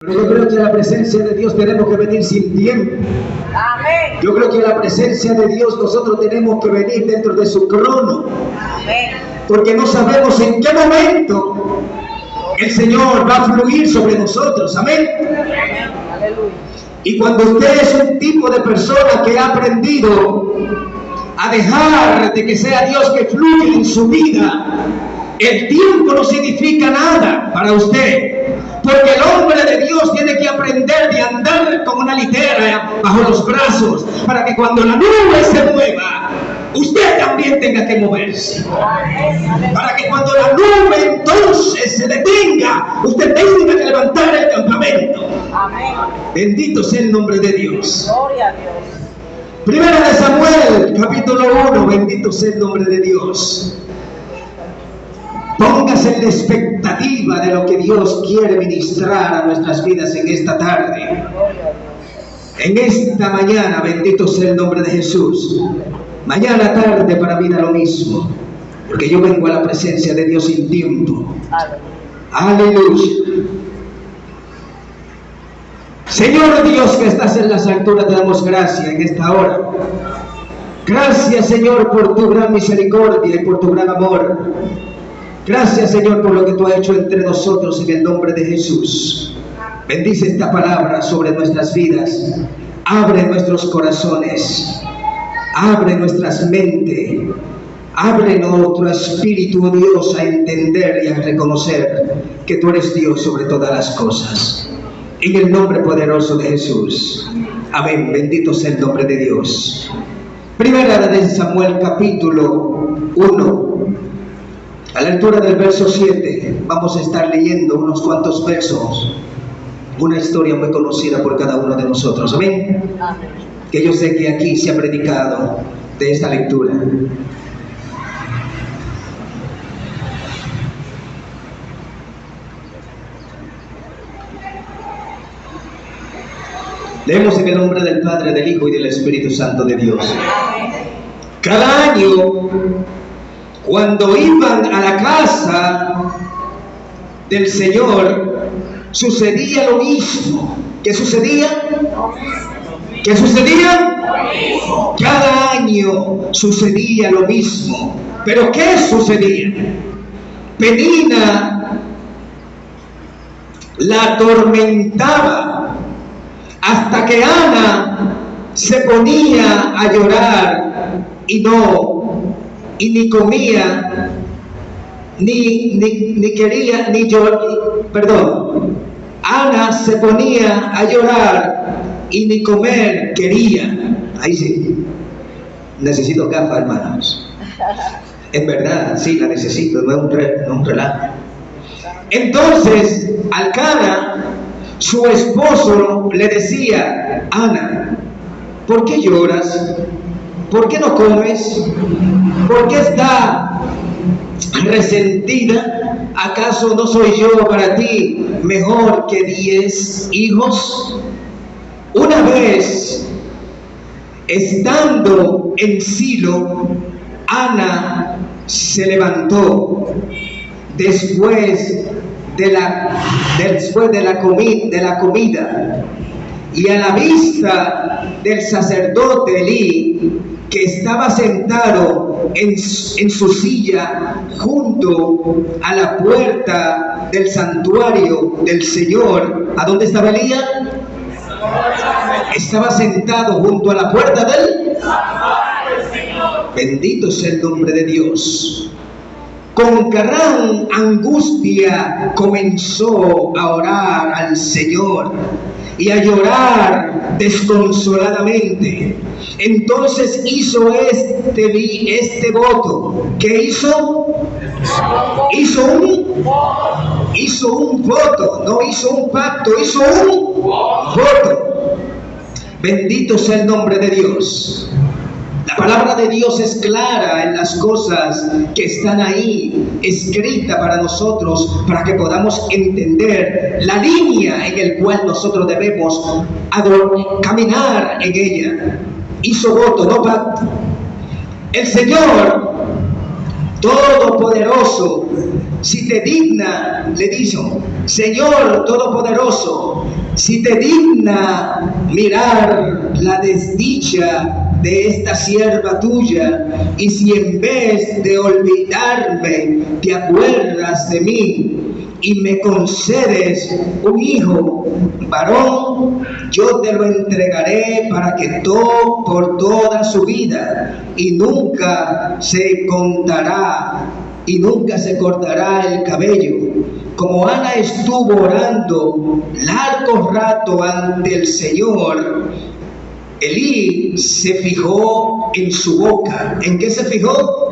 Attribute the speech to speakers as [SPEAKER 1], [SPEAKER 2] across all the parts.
[SPEAKER 1] Pero yo creo que a la presencia de Dios tenemos que venir sin tiempo.
[SPEAKER 2] Amén.
[SPEAKER 1] Yo creo que a la presencia de Dios nosotros tenemos que venir dentro de su crono.
[SPEAKER 2] Amén.
[SPEAKER 1] Porque no sabemos en qué momento el Señor va a fluir sobre nosotros. Amén.
[SPEAKER 2] Aleluya.
[SPEAKER 1] Y cuando usted es un tipo de persona que ha aprendido a dejar de que sea Dios que fluya en su vida, el tiempo no significa nada para usted. Porque el hombre de Dios tiene que aprender de andar con una litera bajo los brazos para que cuando la nube se mueva, usted también tenga que moverse. Para que cuando la nube entonces se detenga, usted tenga que levantar el campamento.
[SPEAKER 2] Amén.
[SPEAKER 1] Bendito sea el nombre de Dios.
[SPEAKER 2] Gloria a Dios.
[SPEAKER 1] Primera de Samuel, capítulo 1, bendito sea el nombre de Dios. Póngase en la expectativa de lo que Dios quiere ministrar a nuestras vidas en esta tarde. En esta mañana, bendito sea el nombre de Jesús. Mañana tarde para mí da lo mismo, porque yo vengo a la presencia de Dios sin tiempo. Aleluya. Señor Dios que estás en las alturas, te damos gracias en esta hora. Gracias, Señor, por tu gran misericordia y por tu gran amor. Gracias, Señor, por lo que tú has hecho entre nosotros en el nombre de Jesús. Bendice esta palabra sobre nuestras vidas. Abre nuestros corazones. Abre nuestras mentes. Abre nuestro espíritu, oh Dios, a entender y a reconocer que tú eres Dios sobre todas las cosas. En el nombre poderoso de Jesús. Amén. Bendito sea el nombre de Dios. Primera de Samuel, capítulo 1. A la altura del verso 7 vamos a estar leyendo unos cuantos versos, una historia muy conocida por cada uno de nosotros. Amén. Que yo sé que aquí se ha predicado de esta lectura. Leemos en el nombre del Padre, del Hijo y del Espíritu Santo de Dios. Cada año, cuando iban a la casa del Señor, sucedía lo mismo. ¿Qué sucedía? ¿Qué sucedía? Cada año sucedía lo mismo. ¿Pero qué sucedía? Penina la atormentaba hasta que Ana se ponía a llorar y ni comía, ni quería, ni yo, perdón. Ana se ponía a llorar y ni comer quería. Ahí sí. Necesito gafas, hermanos. Es verdad, sí, la necesito, no es un relajo. Entonces, Alcana, su esposo, le decía: Ana, ¿por qué lloras? ¿Por qué no comes? ¿Por qué estás resentida? ¿Acaso no soy yo para ti mejor que 10 hijos? Una vez, estando en Silo, Ana se levantó después de la comida, y a la vista del sacerdote Elí, que estaba sentado en su silla junto a la puerta del santuario del Señor. ¿A dónde estaba Elías? Estaba sentado junto a la puerta del Señor. Bendito sea el nombre de Dios. Con gran angustia comenzó a orar al Señor y a llorar desconsoladamente. Entonces hizo este voto. ¿Qué hizo? Hizo un voto, no hizo un pacto, hizo un voto. Bendito sea el nombre de Dios. La palabra de Dios es clara en las cosas que están ahí escritas para nosotros, para que podamos entender la línea en la cual nosotros debemos caminar en ella. Hizo voto, no pacto. El Señor Todopoderoso si te digna, le dijo, Señor Todopoderoso, si te digna mirar la desdicha de esta sierva tuya, y si en vez de olvidarme te acuerdas de mí y me concedes un hijo varón, yo te lo entregaré para que por toda su vida, y nunca se cortará el cabello. Como Ana estuvo orando largo rato ante el Señor, Elí se fijó en su boca. ¿En qué se fijó?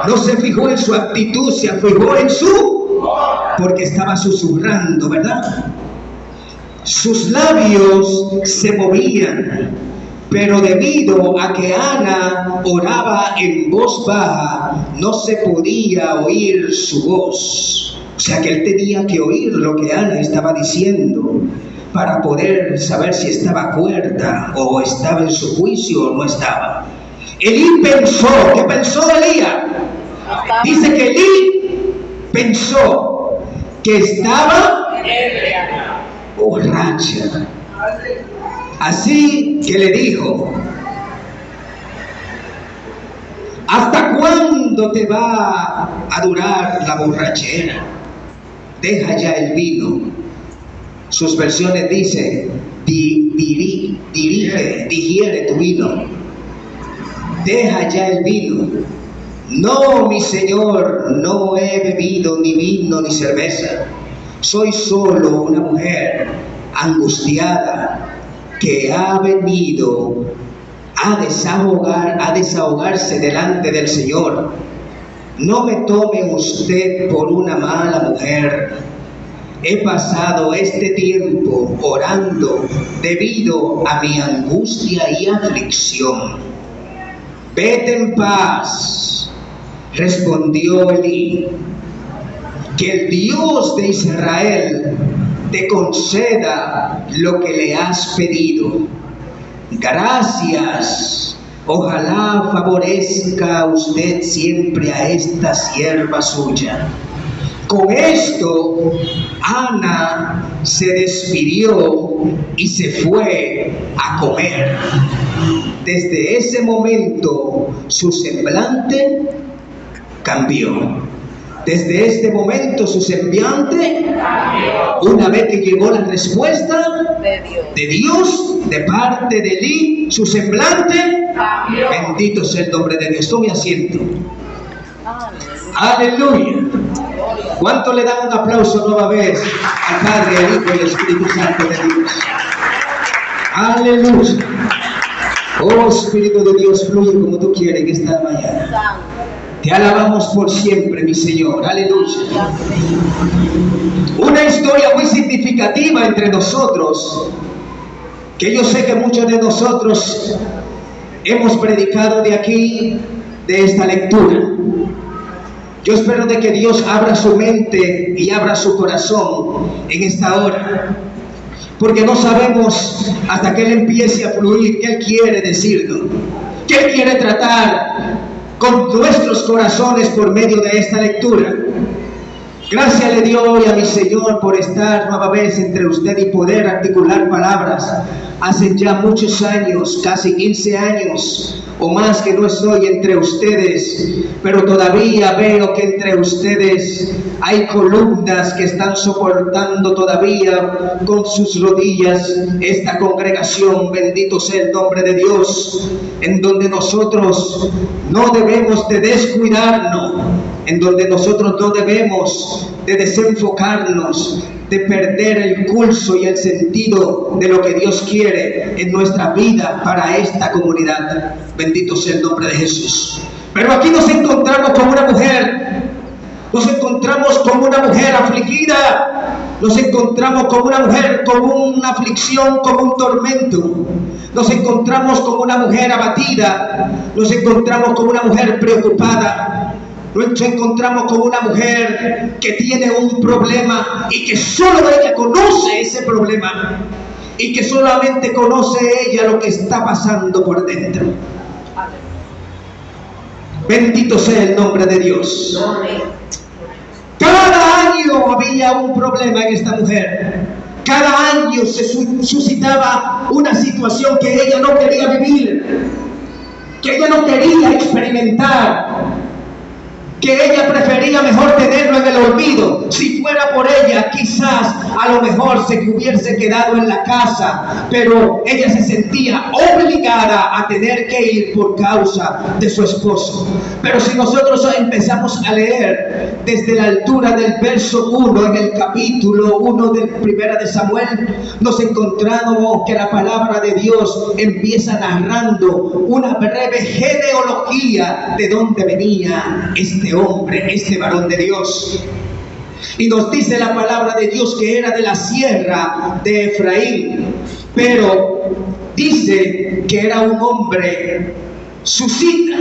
[SPEAKER 1] No se fijó en su actitud, se fijó en su... porque estaba susurrando, ¿verdad? Sus labios se movían, pero debido a que Ana oraba en voz baja, no se podía oír su voz. O sea que él tenía que oír lo que Ana estaba diciendo para poder saber si estaba cuerda o estaba en su juicio o no estaba. Elí pensó, ¿qué pensó Elías? Dice que Elí pensó que estaba borracha. Así que le dijo, ¿hasta cuándo te va a durar la borrachera? Deja ya el vino. Sus versiones dicen, digiere tu vino. Deja ya el vino. No, mi señor, no he bebido ni vino ni cerveza. Soy solo una mujer angustiada que ha venido a desahogarse delante del Señor. No me tome usted por una mala mujer. He pasado este tiempo orando debido a mi angustia y aflicción. Vete en paz, respondió Elí. Que el Dios de Israel te conceda lo que le has pedido. Gracias. Ojalá favorezca usted siempre a esta sierva suya. Con esto, Ana se despidió y se fue a comer. Desde ese momento, su semblante cambió. Desde este momento, su semblante cambió. Una vez que llegó la respuesta de Dios, de parte de Elí, su semblante cambió. Bendito sea el nombre de Dios. Tome asiento. Aleluya. ¿Cuánto le dan un aplauso nueva vez al Padre, al Hijo y al Espíritu Santo de Dios? Aleluya. Oh Espíritu de Dios, fluye como tú quieres en esta mañana. Te alabamos por siempre, mi Señor. Aleluya. Una historia muy significativa entre nosotros, que yo sé que muchos de nosotros hemos predicado de aquí, de esta lectura. Yo espero de que Dios abra su mente y abra su corazón en esta hora, porque no sabemos hasta que Él empiece a fluir, qué Él quiere decirnos, qué Él quiere tratar con nuestros corazones por medio de esta lectura. Gracias le doy hoy a mi Señor por estar nueva vez entre usted y poder articular palabras. Hace ya muchos años, casi 15 años o más que no estoy entre ustedes, pero todavía veo que entre ustedes hay columnas que están soportando todavía con sus rodillas esta congregación. Bendito sea el nombre de Dios, en donde nosotros no debemos de descuidarnos, en donde nosotros no debemos de desenfocarnos, de perder el curso y el sentido de lo que Dios quiere en nuestra vida para esta comunidad. Bendito sea el nombre de Jesús. Pero aquí nos encontramos con una mujer, nos encontramos con una mujer afligida, nos encontramos con una mujer con una aflicción, con un tormento, nos encontramos con una mujer abatida, nos encontramos con una mujer preocupada. Nos encontramos con una mujer que tiene un problema y que solo ella conoce ese problema y que solamente conoce ella lo que está pasando por dentro. Bendito sea el nombre de Dios. Cada año había un problema en esta mujer. Cada año se suscitaba una situación que ella no quería vivir, que ella no quería experimentar, que ella prefería mejor tenerlo en el olvido. Si fuera por ella, quizás a lo mejor se hubiese quedado en la casa, pero ella se sentía obligada a tener que ir por causa de su esposo. Pero si nosotros empezamos a leer desde la altura del verso 1 en el capítulo 1 de Primera de Samuel, nos encontramos que la palabra de Dios empieza narrando una breve genealogía de dónde venía este hombre, este varón de Dios. Y nos dice la palabra de Dios que era de la sierra de Efraín, pero dice que era un hombre susita.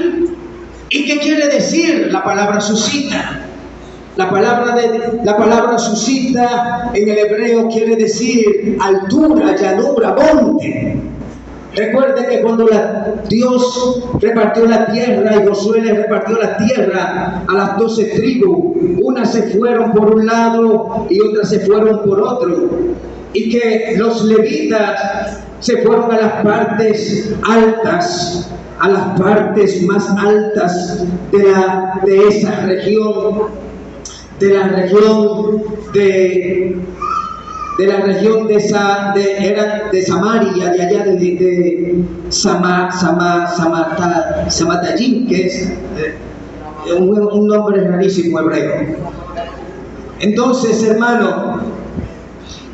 [SPEAKER 1] ¿Y qué quiere decir la palabra susita? La palabra susita en el hebreo quiere decir altura, llanura, monte. Recuerden que cuando Dios repartió la tierra y Josué le repartió la tierra a las 12 tribus, unas se fueron por un lado y otras se fueron por otro, y que los levitas se fueron a las partes altas, a las partes más altas de esa región, de la región de Samaria, de allá de Samatayim, que es un nombre rarísimo hebreo. Entonces, hermano,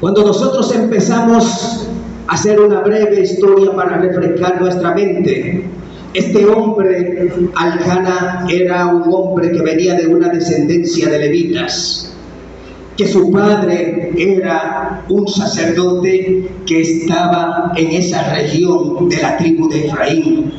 [SPEAKER 1] cuando nosotros empezamos a hacer una breve historia para refrescar nuestra mente, este hombre, Elcana, era un hombre que venía de una descendencia de levitas, que su padre era un sacerdote que estaba en esa región de la tribu de Efraín.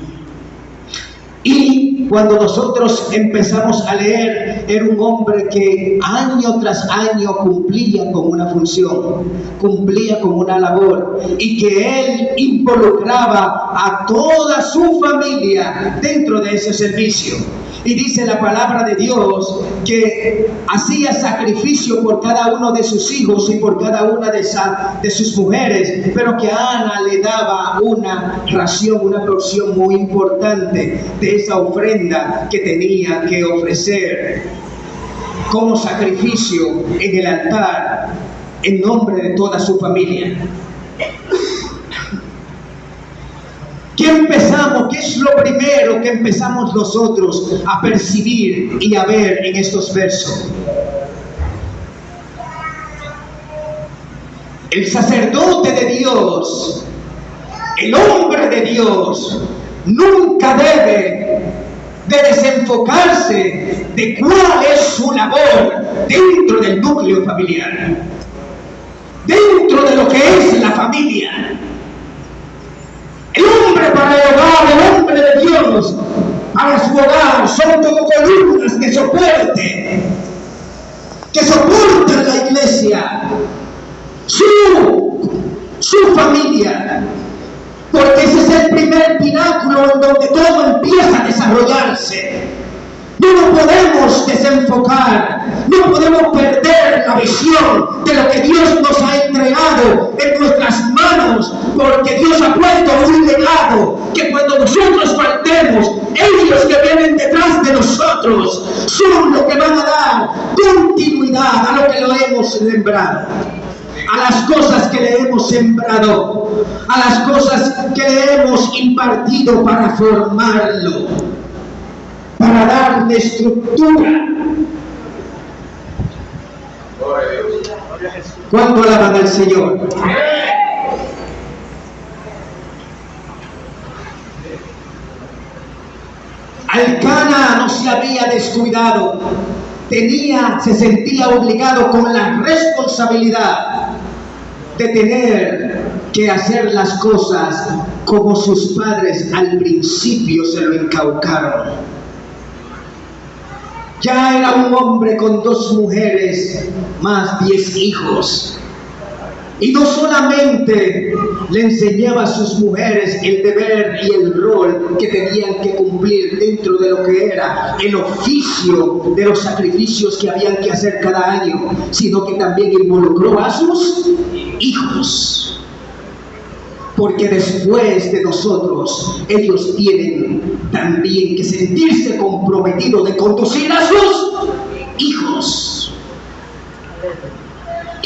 [SPEAKER 1] Y cuando nosotros empezamos a leer, era un hombre que año tras año cumplía con una función, cumplía con una labor, y que él involucraba a toda su familia dentro de ese servicio. Y dice la palabra de Dios que hacía sacrificio por cada uno de sus hijos y por cada una de sus mujeres, pero que a Ana le daba una ración, una porción muy importante de esa ofrenda que tenía que ofrecer como sacrificio en el altar en nombre de toda su familia. ¿Qué empezamos? ¿Qué es lo primero que empezamos nosotros a percibir y a ver en estos versos? El sacerdote de Dios, el hombre de Dios, nunca debe de desenfocarse de cuál es su labor dentro del núcleo familiar, dentro de lo que es la familia. El hombre para el hogar, el hombre de Dios para su hogar, son como columnas que soportan la iglesia, su familia, porque ese es el primer pináculo en donde todo empieza a desarrollarse. No nos podemos desenfocar, no podemos perder la visión de lo que Dios nos ha entregado en nuestras manos, porque Dios ha puesto un legado que cuando nosotros faltemos, ellos que vienen detrás de nosotros son los que van a dar continuidad a lo que lo hemos sembrado, a las cosas que le hemos sembrado, a las cosas que le hemos impartido para formarlo, para darle estructura. ¿Cuánto alaban al Señor? Elcana no se había descuidado, se sentía obligado con la responsabilidad de tener que hacer las cosas como sus padres al principio se lo inculcaron. Ya era un hombre con 2 mujeres más 10 hijos. Y no solamente le enseñaba a sus mujeres el deber y el rol que tenían que cumplir dentro de lo que era el oficio de los sacrificios que habían que hacer cada año, sino que también involucró a sus hijos. Porque después de nosotros, ellos tienen también que sentirse comprometidos de conducir a sus hijos.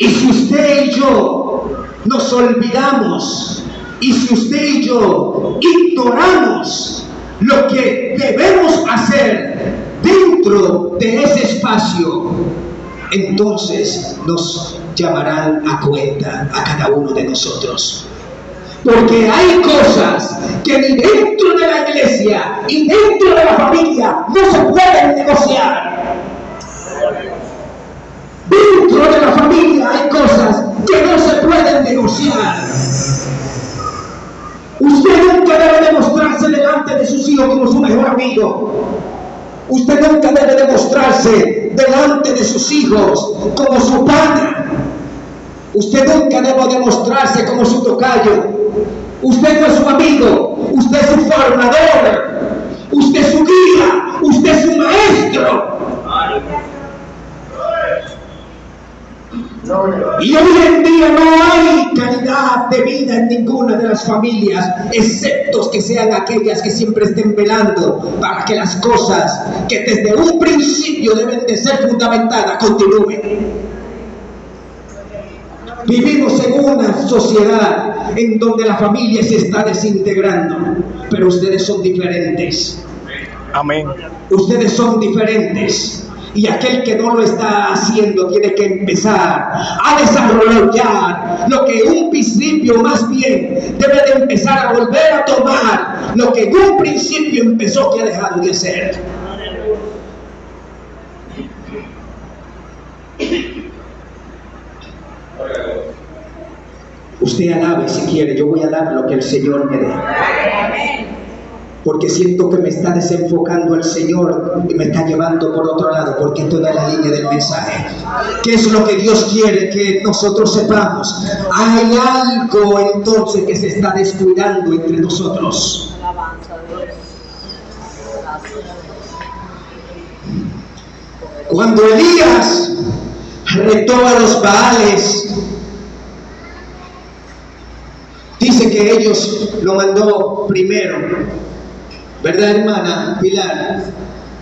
[SPEAKER 1] Y si usted y yo nos olvidamos, y si usted y yo ignoramos lo que debemos hacer dentro de ese espacio, entonces nos llamarán a cuenta a cada uno de nosotros. Porque hay cosas que ni dentro de la iglesia y dentro de la familia no se pueden negociar. Dentro de la familia hay cosas que no se pueden negociar. Usted nunca debe demostrarse delante de sus hijos como su mejor amigo. Usted nunca debe demostrarse delante de sus hijos como su pana. Usted nunca debe demostrarse como su tocayo. Usted no es su amigo, usted es su formador, usted es su guía, usted es su maestro. Y hoy en día no hay calidad de vida en ninguna de las familias, excepto que sean aquellas que siempre estén velando para que las cosas que desde un principio deben de ser fundamentadas continúen. Vivimos en una sociedad en donde la familia se está desintegrando, pero ustedes son diferentes.
[SPEAKER 3] Amén.
[SPEAKER 1] Ustedes son diferentes. Y aquel que no lo está haciendo tiene que empezar a desarrollar lo que en un principio más bien debe de empezar a volver a tomar lo que en un principio empezó que ha dejado de hacer. Usted alabe si quiere, yo voy a dar lo que el Señor me dé. Porque siento que me está desenfocando el Señor y me está llevando por otro lado, porque esto es la línea del mensaje. ¿Qué es lo que Dios quiere que nosotros sepamos? Hay algo entonces que se está descuidando entre nosotros. Cuando Elías retó a los Baales, dice que ellos lo mandó primero. ¿Verdad, hermana Pilar?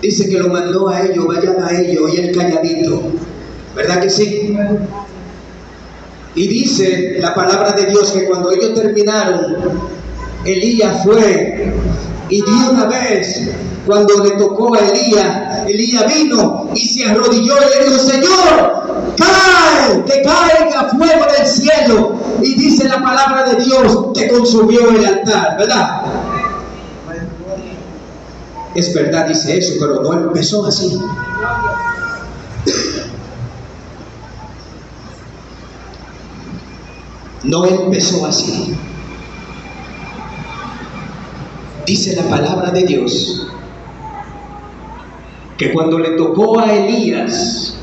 [SPEAKER 1] Dice que lo mandó a ellos, vayan a ellos, y él calladito. ¿Verdad que sí? Y dice la palabra de Dios que cuando ellos terminaron, Elías fue y de una vez, cuando le tocó a Elías vino y se arrodilló y le dijo: Señor, cae, que caiga fuego del cielo. Y dice la palabra de Dios que consumió el altar, ¿verdad? Es verdad, dice eso, pero no empezó así. No empezó así. Dice la palabra de Dios que cuando le tocó a Elías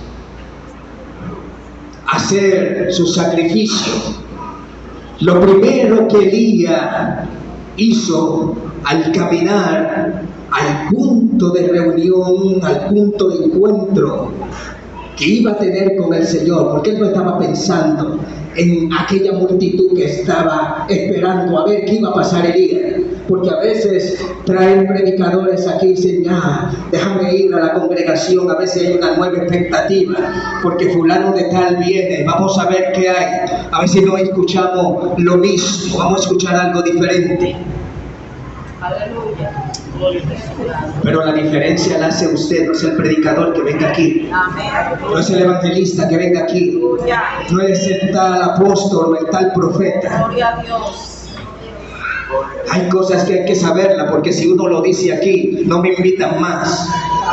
[SPEAKER 1] hacer su sacrificio, lo primero que Elías hizo al caminar al punto de reunión, al punto de encuentro que iba a tener con el Señor, porque él no estaba pensando en aquella multitud que estaba esperando a ver qué iba a pasar Elías, porque a veces traen predicadores aquí y dicen: déjame ir a la congregación, a ver si hay una nueva expectativa, porque fulano de tal viene, vamos a ver qué hay, a ver si no escuchamos lo mismo, vamos a escuchar algo diferente.
[SPEAKER 2] Aleluya.
[SPEAKER 1] Pero la diferencia la hace usted, no es el predicador que venga aquí, no es el evangelista que venga aquí, no es el tal apóstol o el tal profeta.
[SPEAKER 2] Gloria a Dios.
[SPEAKER 1] Hay cosas que hay que saberlas, porque si uno lo dice aquí, no me invitan más.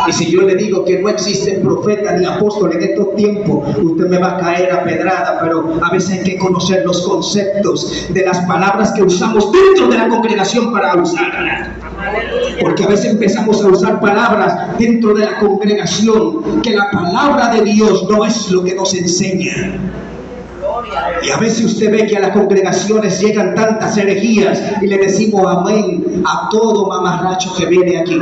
[SPEAKER 1] Y si yo le digo que no existen profetas ni apóstoles en estos tiempos, usted me va a caer a pedrada. Pero a veces hay que conocer los conceptos de las palabras que usamos dentro de la congregación para usarlas. Porque a veces empezamos a usar palabras dentro de la congregación que la palabra de Dios no es lo que nos enseña. Y a veces usted ve que a las congregaciones llegan tantas herejías y le decimos amén a todo mamarracho que viene aquí.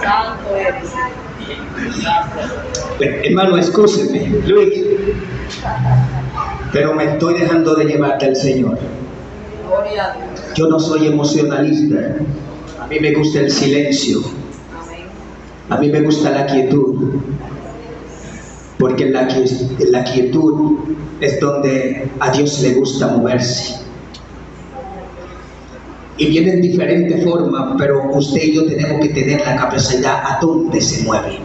[SPEAKER 2] Santo eres.
[SPEAKER 1] Hermano, escúcheme, Luis, pero me estoy dejando de llevar del Señor.
[SPEAKER 2] Gloria a Dios.
[SPEAKER 1] Yo no soy emocionalista. A mí me gusta el silencio.
[SPEAKER 2] Amén.
[SPEAKER 1] A mí me gusta la quietud. Porque en la quietud es donde a Dios le gusta moverse. Y viene en diferentes formas, pero usted y yo tenemos que tener la capacidad a dónde se mueve.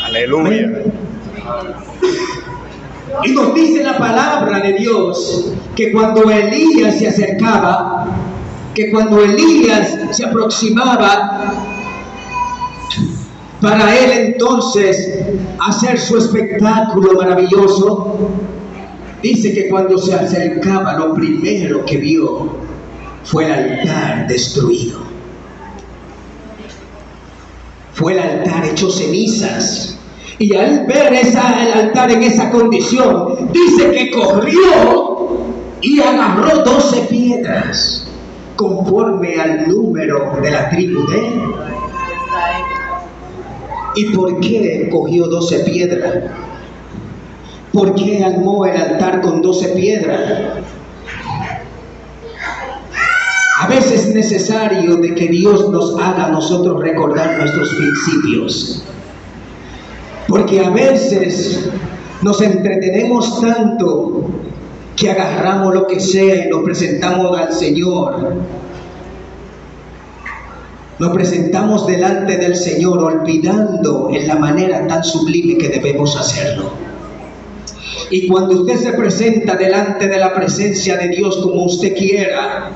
[SPEAKER 3] Aleluya.
[SPEAKER 1] Y nos dice la palabra de Dios que cuando Elías se acercaba, que cuando Elías se aproximaba, para él entonces hacer su espectáculo maravilloso, dice que cuando se acercaba lo primero que vio fue el altar destruido. Fue el altar hecho cenizas. Y al ver el altar en esa condición, dice que corrió y agarró 12 piedras, conforme al número de la tribu de él. ¿Y por qué cogió 12 piedras? ¿Por qué armó el altar con 12 piedras? A veces es necesario de que Dios nos haga a nosotros recordar nuestros principios. Porque a veces nos entretenemos tanto que agarramos lo que sea y lo presentamos al Señor. Nos presentamos delante del Señor olvidando en la manera tan sublime que debemos hacerlo. Y cuando usted se presenta delante de la presencia de Dios como usted quiera,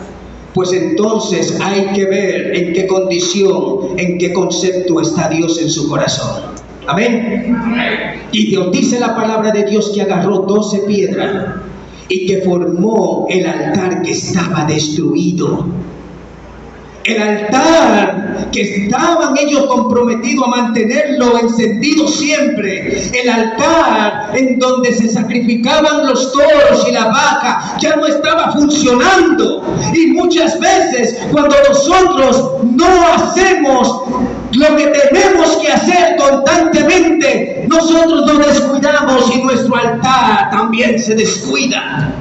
[SPEAKER 1] pues entonces hay que ver en qué condición, en qué concepto está Dios en su corazón. Amén. Y Dios dice la palabra de Dios que agarró 12 piedras y que formó el altar que estaba destruido. El altar que estaban ellos comprometidos a mantenerlo encendido siempre. El altar en donde se sacrificaban los toros y la vaca ya no estaba funcionando. Y muchas veces cuando nosotros no hacemos lo que tenemos que hacer constantemente, nosotros nos descuidamos y nuestro altar también se descuida.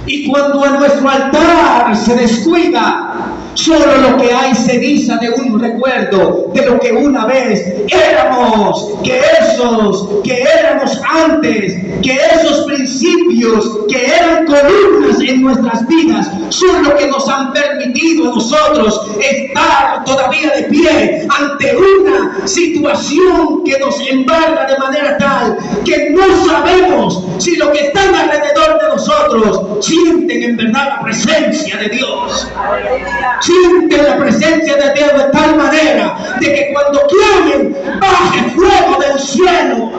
[SPEAKER 1] Y cuando a nuestro altar se descuida, solo lo que hay ceniza de un recuerdo de lo que una vez éramos, que éramos antes, que esos principios que eran columnas en nuestras vidas son lo que nos han permitido a nosotros estar todavía de pie ante una situación que nos embarga de manera tal que no sabemos si lo que están alrededor de nosotros sienten en verdad la presencia de Dios. Sienten la presencia de Dios de tal manera de que cuando clamen baje fuego del cielo.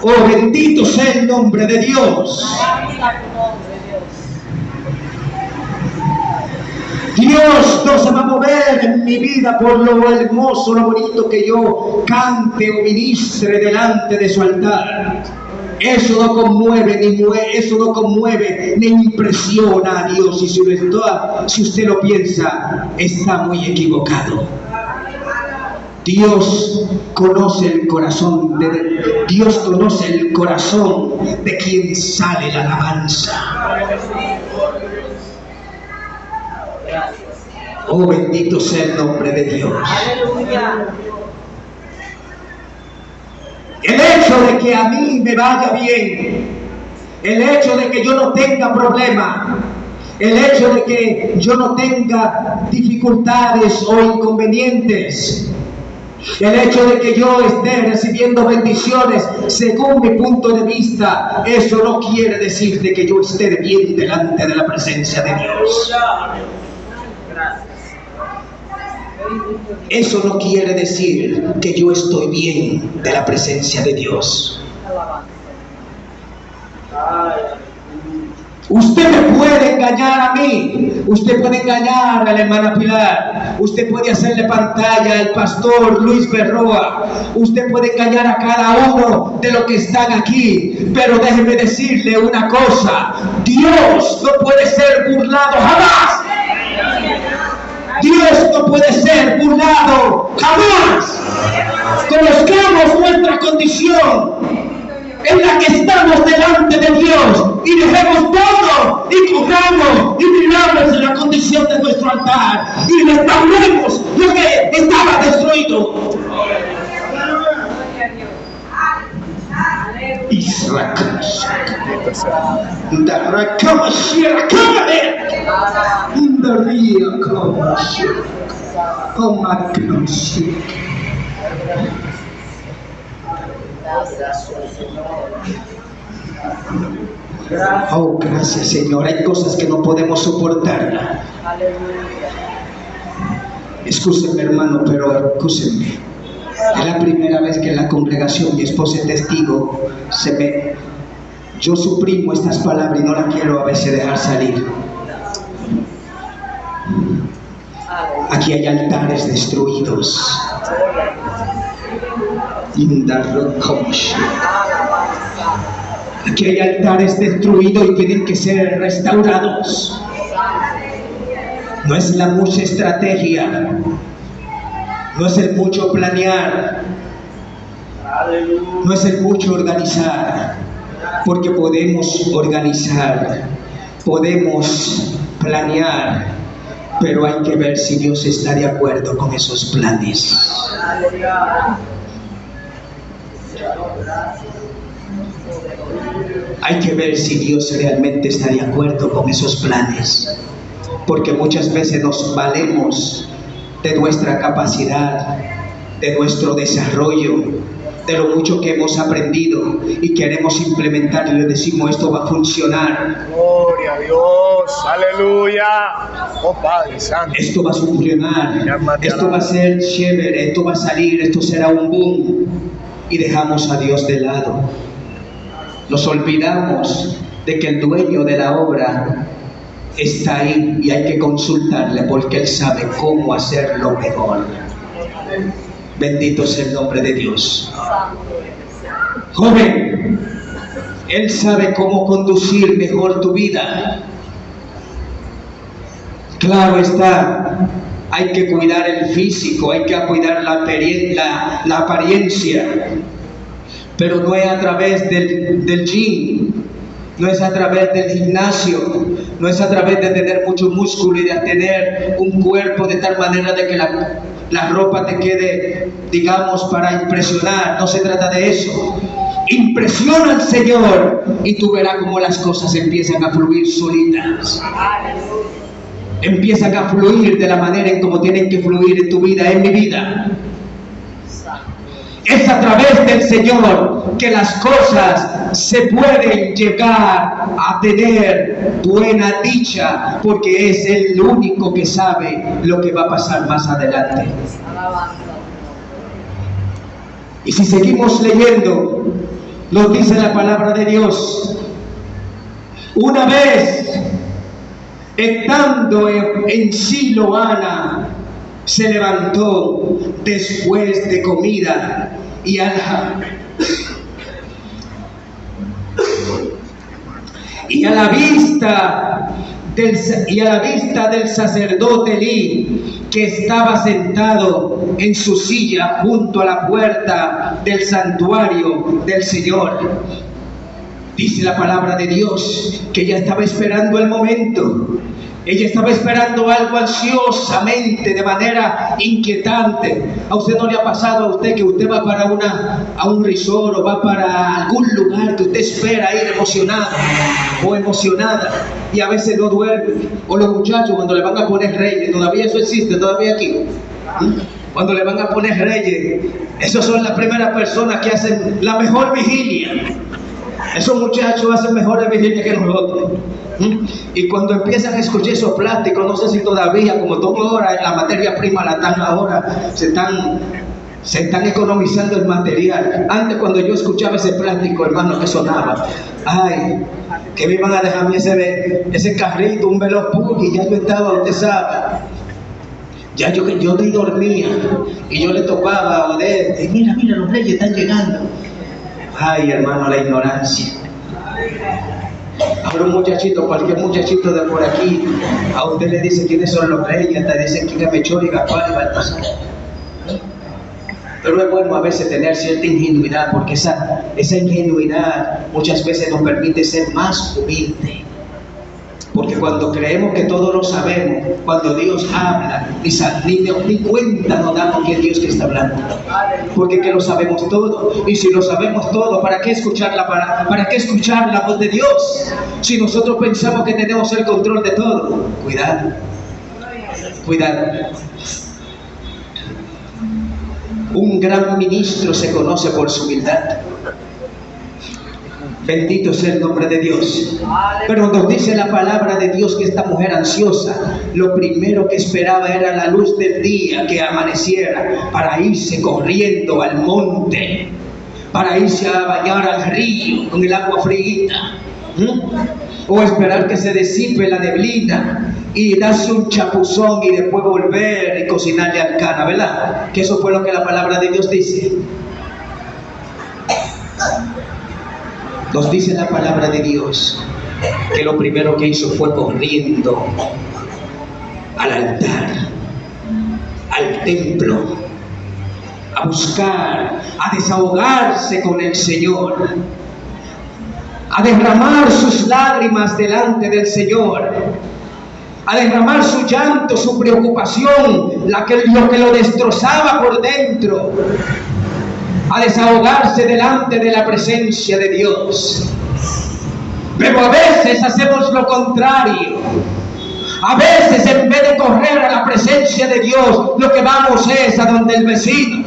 [SPEAKER 1] Oh, bendito sea el nombre de Dios. Dios no se va a mover en mi vida por lo hermoso, lo bonito que yo cante o ministre delante de su altar. Eso no conmueve ni impresiona a Dios. Y si usted lo piensa, está muy equivocado. Dios conoce el corazón de quien sale la alabanza. Oh, bendito sea el nombre de Dios. El hecho de que a mí me vaya bien, el hecho de que yo no tenga problemas, el hecho de que yo no tenga dificultades o inconvenientes, el hecho de que yo esté recibiendo bendiciones según mi punto de vista, eso no quiere decir de que yo esté bien delante de la presencia de Dios. Eso no quiere decir que yo estoy bien de la presencia de Dios. Usted me puede engañar a mí, usted puede engañar a la hermana Pilar, usted puede hacerle pantalla al pastor Luis Berroa, usted puede engañar a cada uno de los que están aquí, pero déjeme decirle una cosa: Dios no puede ser burlado jamás. Dios no puede ser burlado jamás. Conozcamos nuestra condición en la que estamos delante de Dios y dejemos todo y corramos y miramos en la condición de nuestro altar y restauremos lo que estaba destruido. Israel, oh, gracias, Señor. Hay cosas que no podemos soportar. Excúsenme, hermano, pero excúsenme. Es la primera vez que en la congregación, mi esposa es testigo, yo suprimo estas palabras y no las quiero a veces dejar salir. Aquí hay altares destruidos. Aquí hay altares destruidos y tienen que ser restaurados. No es la mucha estrategia, no es el mucho planear, no es el mucho organizar, porque podemos organizar, podemos planear, pero hay que ver si Dios está de acuerdo con esos planes. Hay que ver si Dios realmente está de acuerdo con esos planes, porque muchas veces nos valemos de nuestra capacidad, de nuestro desarrollo, de lo mucho que hemos aprendido y queremos implementar y le decimos: esto va a funcionar.
[SPEAKER 3] Gloria a Dios, aleluya. Oh Padre Santo.
[SPEAKER 1] Esto va a funcionar, esto va a ser chévere, esto va a salir, esto será un boom. Y dejamos a Dios de lado. Nos olvidamos de que el dueño de la obra está ahí y hay que consultarle porque Él sabe cómo hacerlo mejor. Bendito sea el nombre de Dios. Joven, Él sabe cómo conducir mejor tu vida. Claro está, hay que cuidar el físico, hay que cuidar la apariencia, pero no es a través del gym, no es a través del gimnasio, no es a través de tener mucho músculo y de tener un cuerpo de tal manera de que la ropa te quede, digamos, para impresionar. No se trata de eso. Impresiona al Señor y tú verás cómo las cosas empiezan a fluir solitas. Empiezan a fluir de la manera en como tienen que fluir en tu vida, en mi vida. Es a través del Señor que las cosas se pueden llegar a tener buena dicha, porque es el único que sabe lo que va a pasar más adelante. Y si seguimos leyendo, nos dice la palabra de Dios: una vez estando en Silo, Ana se levantó después de comida y a la vista del sacerdote Elí, que estaba sentado en su silla junto a la puerta del santuario del Señor. Dice la palabra de Dios que ella estaba esperando el momento. Ella estaba esperando algo ansiosamente, de manera inquietante. ¿A usted no le ha pasado a usted que usted va para a un resort o va para algún lugar que usted espera ir emocionado o emocionada y a veces no duerme? O los muchachos cuando le van a poner reyes, todavía eso existe, todavía aquí. Cuando le van a poner reyes, esos son las primeras personas que hacen la mejor vigilia. Esos muchachos hacen mejores vigilias que nosotros. Y cuando empiezan a escuchar esos plásticos, no sé si todavía, como toda hora la materia prima la están ahora, se Se están economizando el material. Antes, cuando yo escuchaba ese plástico, hermano, que sonaba, ay, que me iban a dejar a mí ese carrito, un veloz y ya yo estaba, usted sabe, ya yo ni dormía, y yo le tocaba a Odette, y mira, los reyes están llegando. Ay, hermano, la ignorancia. Ahora un muchachito, cualquier muchachito de por aquí, a usted le dice quiénes son los reyes, hasta dicen quién es Melchor y Gaspar y Baltasar. Pero es bueno a veces tener cierta ingenuidad, porque esa ingenuidad muchas veces nos permite ser más humildes. Porque cuando creemos que todo lo sabemos, cuando Dios habla, ni cuenta nos damos que es Dios que está hablando. Porque que lo sabemos todo. Y si lo sabemos todo, ¿para qué escuchar para qué escuchar la voz de Dios? Si nosotros pensamos que tenemos el control de todo. Cuidado. Cuidado. Un gran ministro se conoce por su humildad. Bendito sea el nombre de Dios. Pero nos dice la palabra de Dios que esta mujer ansiosa, lo primero que esperaba era la luz del día que amaneciera para irse corriendo al monte, para irse a bañar al río con el agua fría, o esperar que se disipe la neblina y darse un chapuzón y después volver y cocinarle al cana, ¿verdad? Que eso fue lo que la palabra de Dios dice. Nos dice la palabra de Dios que lo primero que hizo fue corriendo al altar, al templo, a buscar, a desahogarse con el Señor, a derramar sus lágrimas delante del Señor, a derramar su llanto, su preocupación, lo que lo destrozaba por dentro, a desahogarse delante de la presencia de Dios. Pero a veces hacemos lo contrario. A veces, en vez de correr a la presencia de Dios, lo que vamos es a donde el vecino.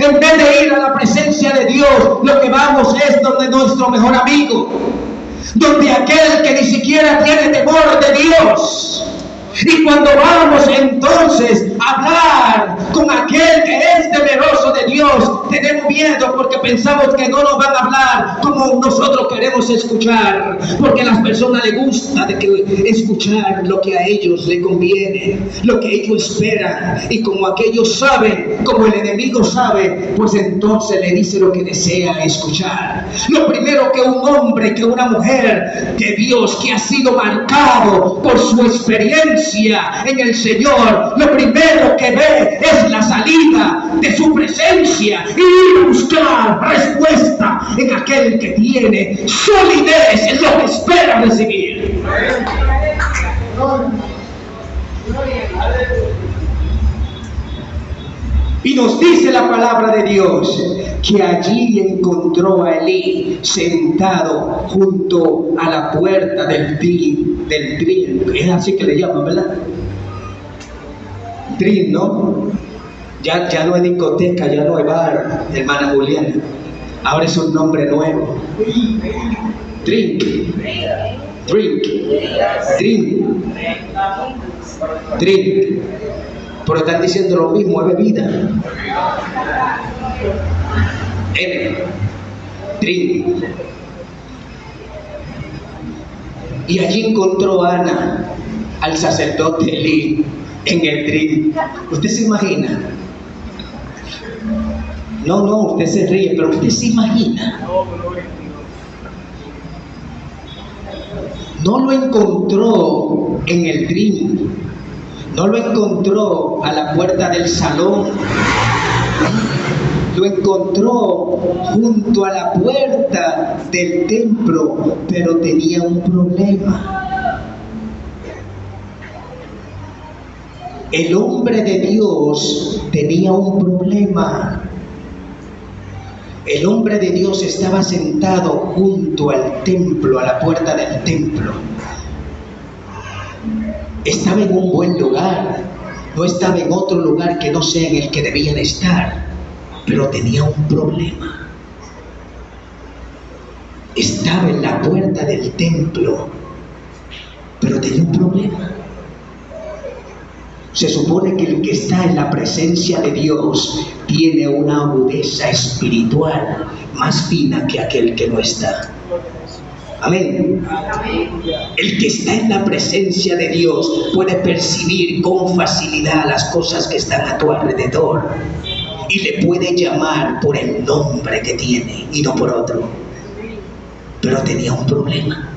[SPEAKER 1] En vez de ir a la presencia de Dios, lo que vamos es donde nuestro mejor amigo, donde aquel que ni siquiera tiene temor de Dios. Y cuando vamos entonces a hablar con aquel que es temeroso de Dios, tenemos miedo porque pensamos que no nos van a hablar como nosotros queremos escuchar, porque a las personas les gusta escuchar lo que a ellos les conviene, lo que ellos esperan, y como aquellos saben, como el enemigo sabe, pues entonces le dice lo que desea escuchar. Lo primero que un hombre, que una mujer de Dios que ha sido marcado por su experiencia en el Señor, lo primero que ve es la salida de su presencia y ir a buscar respuesta en aquel que tiene solidez en lo que espera recibir. Y nos dice la palabra de Dios que allí encontró a Elí sentado junto a la puerta del trin, es así que le llaman, ¿verdad? Trin, ¿no? Ya no es discoteca, ya no es bar, hermana Juliana. Ahora es un nombre nuevo. Drink. Pero están diciendo lo mismo, es bebida. Drink. Y allí encontró Ana al sacerdote Elí en el drink. ¿Usted se imagina? No, usted se ríe, pero usted se imagina. No lo encontró en el drink. No lo encontró a la puerta del salón. Lo encontró junto a la puerta del templo, pero tenía un problema. El hombre de Dios tenía un problema. El hombre de Dios estaba sentado junto al templo, a la puerta del templo. Estaba en un buen lugar, no estaba en otro lugar que no sea en el que debía de estar, pero tenía un problema. Estaba en la puerta del templo, pero tenía un problema. Se supone que el que está en la presencia de Dios tiene una agudeza espiritual más fina que aquel que no está. Amén. El que está en la presencia de Dios puede percibir con facilidad las cosas que están a tu alrededor y le puede llamar por el nombre que tiene y no por otro. Pero tenía un problema.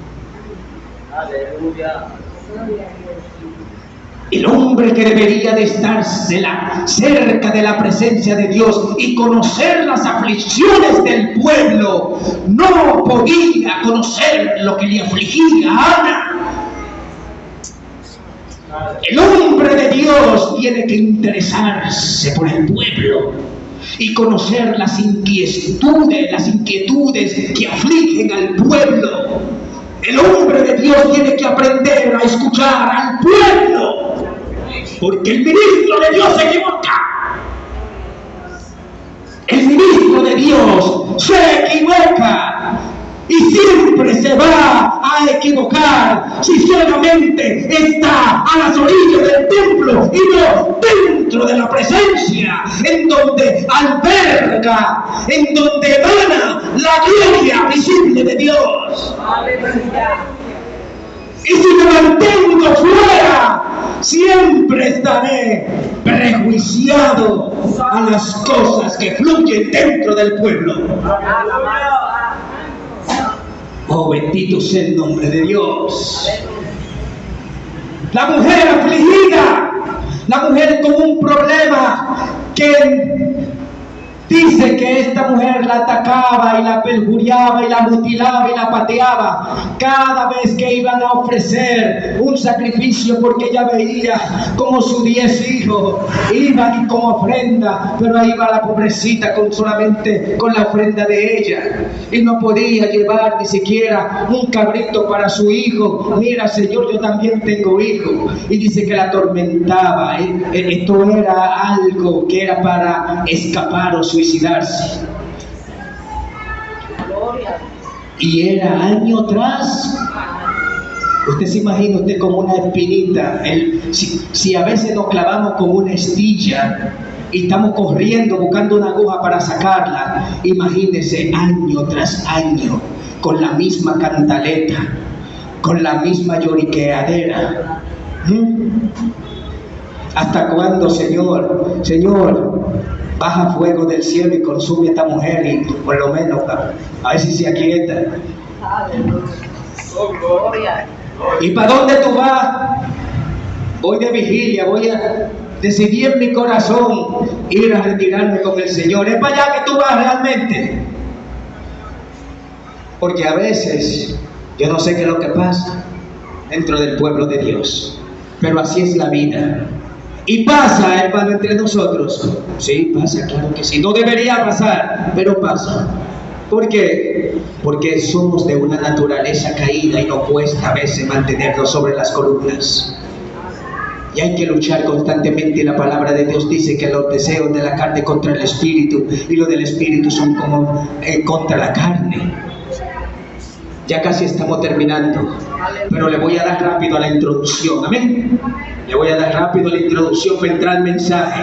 [SPEAKER 1] El hombre que debería de estar cerca de la presencia de Dios y conocer las aflicciones del pueblo, no podía conocer lo que le afligía a Ana. El hombre de Dios tiene que interesarse por el pueblo y conocer las inquietudes que afligen al pueblo. El hombre de Dios tiene que aprender a escuchar al pueblo, porque el ministro de Dios se equivoca. El ministro de Dios se equivoca y siempre se va a equivocar si solamente está a las orillas del templo y no dentro de la presencia, en donde alberga, en donde emana la gloria visible de Dios. Y si me mantengo fuera, siempre estaré prejuiciado a las cosas que fluyen dentro del pueblo. Oh, bendito sea el nombre de Dios. La mujer afligida, la mujer con un problema que dice que esta mujer la atacaba y la perjuriaba y la mutilaba y la pateaba cada vez que iban a ofrecer un sacrificio, porque ella veía como sus 10 hijos iban y como ofrenda, pero ahí va la pobrecita solamente con la ofrenda de ella y no podía llevar ni siquiera un cabrito para su hijo. Mira, Señor, yo también tengo hijos. Y dice que la atormentaba. Esto era algo que era para escapar o suicidarse. Y era año tras. Usted se imagina usted como una espinita. Si a veces nos clavamos con una estilla y estamos corriendo buscando una aguja para sacarla, imagínese año tras año con la misma cantaleta, con la misma lloriqueadera. ¿Hasta cuándo, Señor? Señor, baja fuego del cielo y consume a esta mujer y por lo menos a ver si se aquieta. ¿Y para dónde tú vas? Voy de vigilia, decidí en mi corazón ir a retirarme con el Señor. ¿Es para allá que tú vas realmente? Porque a veces yo no sé qué es lo que pasa dentro del pueblo de Dios, pero así es la vida. Y pasa, hermano, entre nosotros. Sí, pasa, claro que sí. No debería pasar, pero pasa. ¿Por qué? Porque somos de una naturaleza caída y nos cuesta a veces mantenernos sobre las columnas. Y hay que luchar constantemente. La palabra de Dios dice que los deseos de la carne contra el espíritu y los del espíritu son como contra la carne. Ya casi estamos terminando, pero le voy a dar rápido a la introducción. Amén. Le voy a dar rápido a la introducción para entrar al mensaje.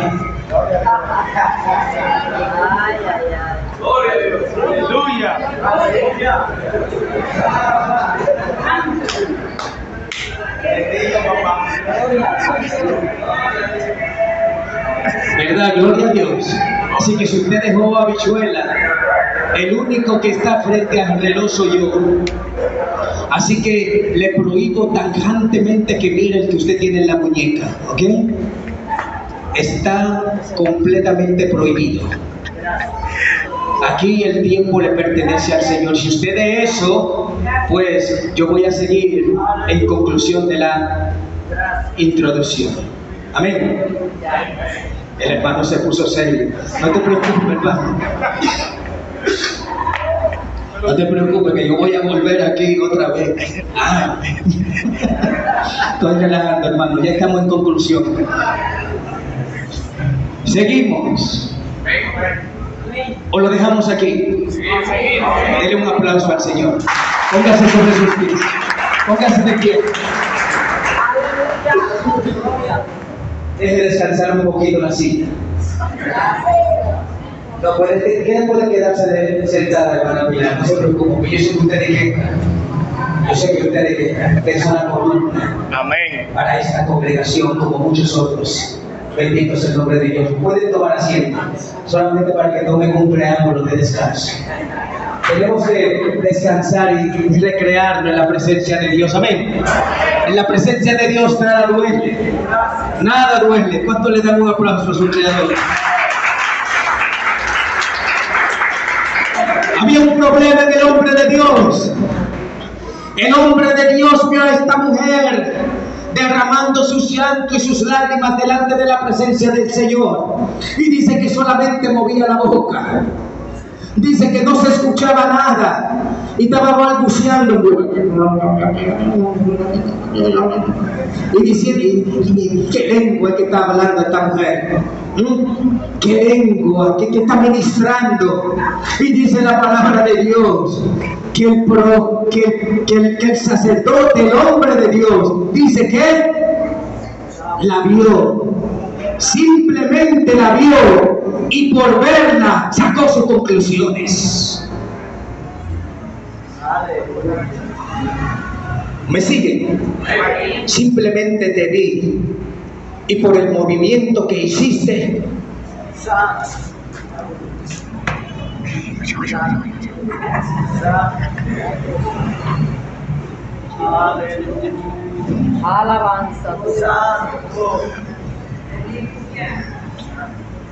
[SPEAKER 3] Gloria a Dios. Aleluya.
[SPEAKER 1] ¿Verdad? Gloria a Dios. Así que si usted dejó habichuela, el único que está frente al reloj soy yo. Así que le prohíbo tajantemente que mire el que usted tiene en la muñeca, ¿ok? Está completamente prohibido. Aquí el tiempo le pertenece al Señor. Si usted de eso, pues yo voy a seguir en conclusión de la introducción. Amén. El hermano se puso serio. No te preocupes, hermano. No te preocupes que yo voy a volver aquí otra vez. Estoy relajando, hermano. Ya estamos en conclusión. Seguimos. ¿O lo dejamos aquí? Denle un aplauso al Señor. Póngase sobre sus pies. Póngase de pie. Deje descansar un poquito la silla. No puede quedarse sentada, hermana Pilar, no se preocupe, yo sé que ustedes quejan. Yo sé que ustedes son la columna
[SPEAKER 3] Amén.
[SPEAKER 1] para esta congregación como muchos otros. Bendito sea el nombre de Dios. Pueden tomar asiento, solamente para que tomen un preámbulo de descanso. Tenemos que descansar y recrearnos en la presencia de Dios. Amén. En la presencia de Dios nada duele. Nada duele. ¿Cuánto le damos un aplauso a su creador? Había un problema en el hombre de Dios. El hombre de Dios vio a esta mujer derramando su llanto y sus lágrimas delante de la presencia del Señor. Y dice que solamente movía la boca. Dice que no se escuchaba nada. Y estaba balbuceando. Y diciendo, ¿qué lengua que está hablando esta mujer? ¿Qué lengua? ¿Qué está ministrando? Y dice la palabra de Dios que el sacerdote, el hombre de Dios, dice que la vio. Simplemente la vio y por verla sacó sus conclusiones. ¿Me siguen? Simplemente te vi y por el movimiento que hiciste
[SPEAKER 2] Alabanza.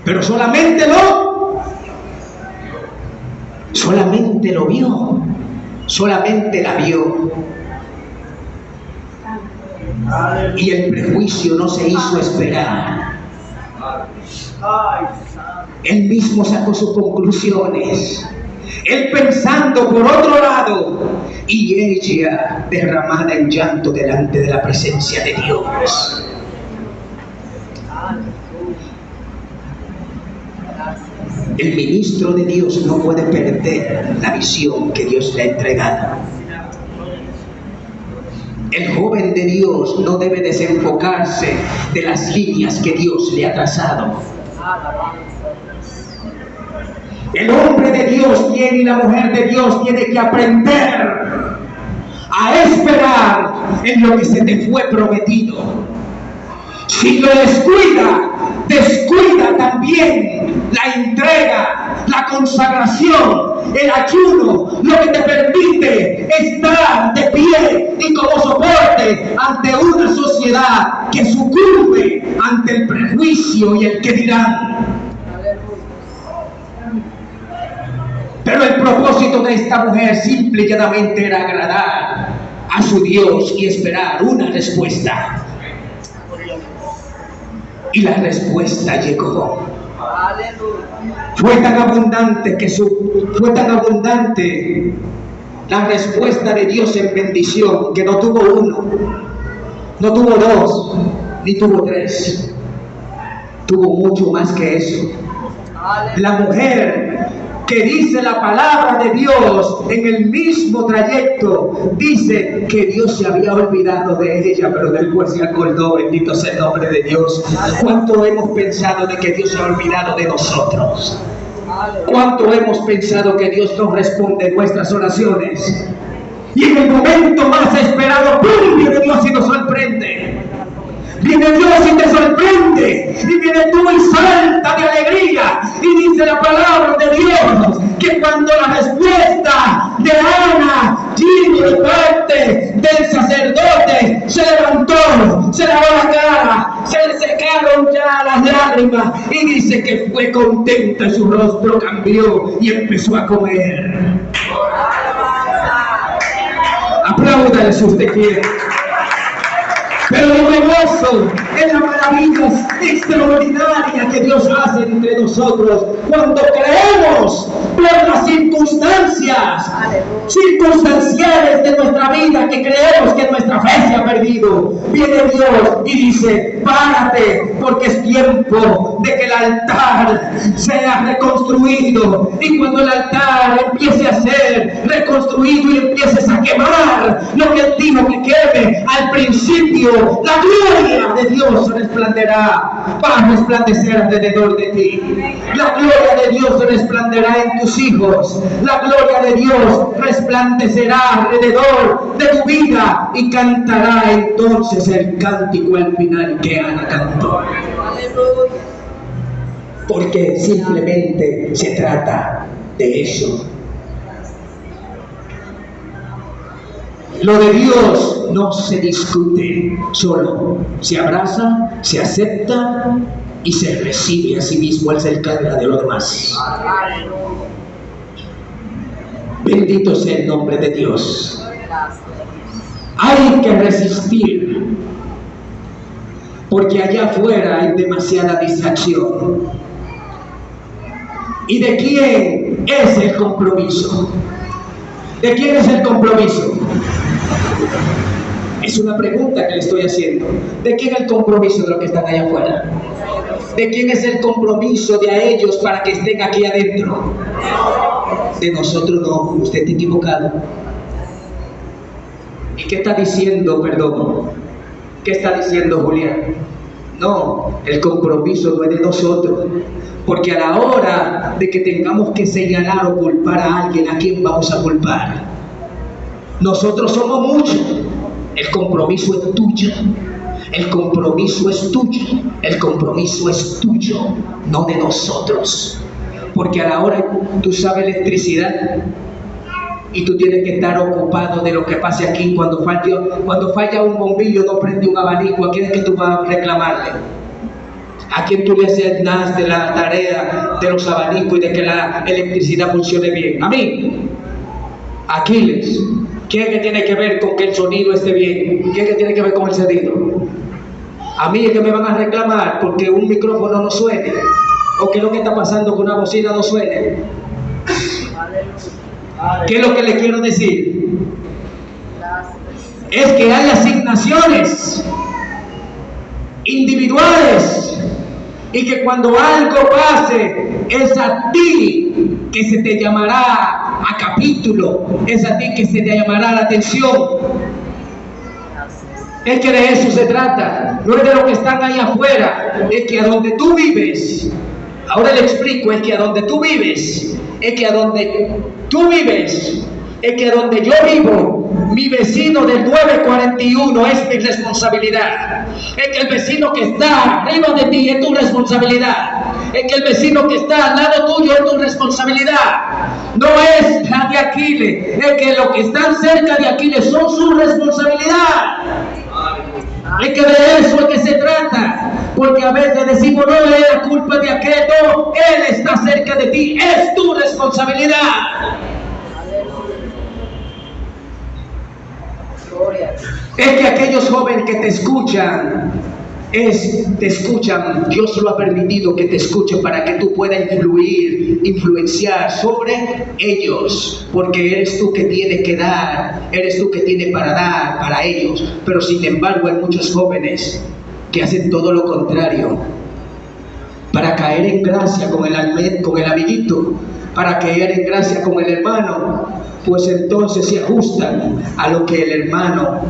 [SPEAKER 1] pero solamente lo vio, solamente la vio. Y el prejuicio no se hizo esperar. Él mismo sacó sus conclusiones. Él pensando por otro lado y ella derramada en llanto delante de la presencia de Dios. El ministro de Dios no puede perder la visión que Dios le ha entregado. El joven de Dios no debe desenfocarse de las líneas que Dios le ha trazado. El hombre de Dios tiene y la mujer de Dios tiene que aprender a esperar en lo que se te fue prometido. Si lo descuida también la entrega, la consagración, el ayuno, lo que te permite estar de pie y como soporte ante una sociedad que sucumbe ante el prejuicio y el que dirán. Pero el propósito de esta mujer simple y llanamente era agradar a su Dios y esperar una respuesta. Y la respuesta llegó. Fue tan abundante la respuesta de Dios en bendición que no tuvo uno, no tuvo dos, ni tuvo tres. Tuvo mucho más que eso. La mujer que dice la palabra de Dios en el mismo trayecto, dice que Dios se había olvidado de ella, pero después se acordó. Bendito sea el nombre de Dios. ¿Cuánto hemos pensado de que Dios se ha olvidado de nosotros? ¿Cuánto hemos pensado que Dios no responde nuestras oraciones? Y en el momento más esperado, ¡pum!, viene Dios y nos sorprende. Viene Dios y te sorprende, y viene tú y salta de alegría. Y dice la palabra de Dios que cuando la respuesta de Ana vino de parte del sacerdote, se levantó, se lavó la cara, se le secaron ya las lágrimas, y dice que fue contenta, su rostro cambió y empezó a comer. Apláudale si usted quiere. Pero lo gozo en las maravillas extraordinarias que Dios hace entre nosotros cuando creemos por las circunstanciales de nuestra vida, que creemos que nuestra fe se ha perdido. Viene Dios y dice: párate, porque es tiempo de que el altar sea reconstruido. Y cuando el altar empiece a ser reconstruido y empieces a quemar lo que Él dijo que queme, dice al principio, la gloria de Dios resplandecerá, va a resplandecer alrededor de ti. La gloria de Dios resplandecerá en tus hijos. La gloria de Dios resplandecerá alrededor de tu vida y cantará entonces el cántico al final que Ana cantó. Porque simplemente se trata de eso. Lo de Dios no se discute, solo se abraza, se acepta y se recibe a sí mismo. Él se encarga de lo demás. Bendito sea el nombre de Dios. Hay que resistir, porque allá afuera hay demasiada distracción. ¿Y de quién es el compromiso? ¿De quién es el compromiso? Es una pregunta que le estoy haciendo. ¿De quién es el compromiso de los que están allá afuera? ¿De quién es el compromiso de a ellos para que estén aquí adentro? De nosotros no. Usted está equivocado. ¿Y qué está diciendo, perdón? ¿Qué está diciendo Julián? No, el compromiso no es de nosotros. Porque a la hora de que tengamos que señalar o culpar a alguien, ¿a quién vamos a culpar? Nosotros somos muchos. El compromiso es tuyo. El compromiso es tuyo. El compromiso es tuyo, no de nosotros. Porque a la hora tú sabes electricidad y tú tienes que estar ocupado de lo que pase aquí. Cuando falla un bombillo, no prende un abanico, ¿a quién es que tú vas a reclamarle? ¿A quién tú le asignaste la tarea de los abanicos y de que la electricidad funcione bien? ¿A mí? Aquiles. ¿Quién que tiene que ver con que el sonido esté bien? ¿Quién que tiene que ver con el sonido? A mí es que me van a reclamar porque un micrófono no suene, o que lo que está pasando con una bocina no suene. ¿Qué es lo que le quiero decir? Es que hay asignaciones individuales y que cuando algo pase es a ti que se te llamará a capítulo, es a ti que se te llamará la atención. Es que de eso se trata, no es de los que están ahí afuera, es que a donde tú vives, ahora le explico, es que a donde tú vives, es que a donde tú vives, es que a donde yo vivo, mi vecino del 941 es mi responsabilidad. Es que el vecino que está arriba de ti es tu responsabilidad. Es que el vecino que está al lado tuyo es tu responsabilidad. No es la de Aquiles, es que los que están cerca de Aquiles son su responsabilidad. Es que de eso es que se trata. Porque a veces decimos, no es la culpa de aquel, no, él está cerca de ti, es tu responsabilidad. Es que aquellos jóvenes que te escuchan, Dios lo ha permitido que te escuchen para que tú puedas influenciar sobre ellos, porque eres tú que tienes que dar, eres tú que tienes para dar para ellos. Pero sin embargo hay muchos jóvenes que hacen todo lo contrario, para caer en gracia con el amiguito, para caer en gracia con el hermano, pues entonces se ajustan a lo que el hermano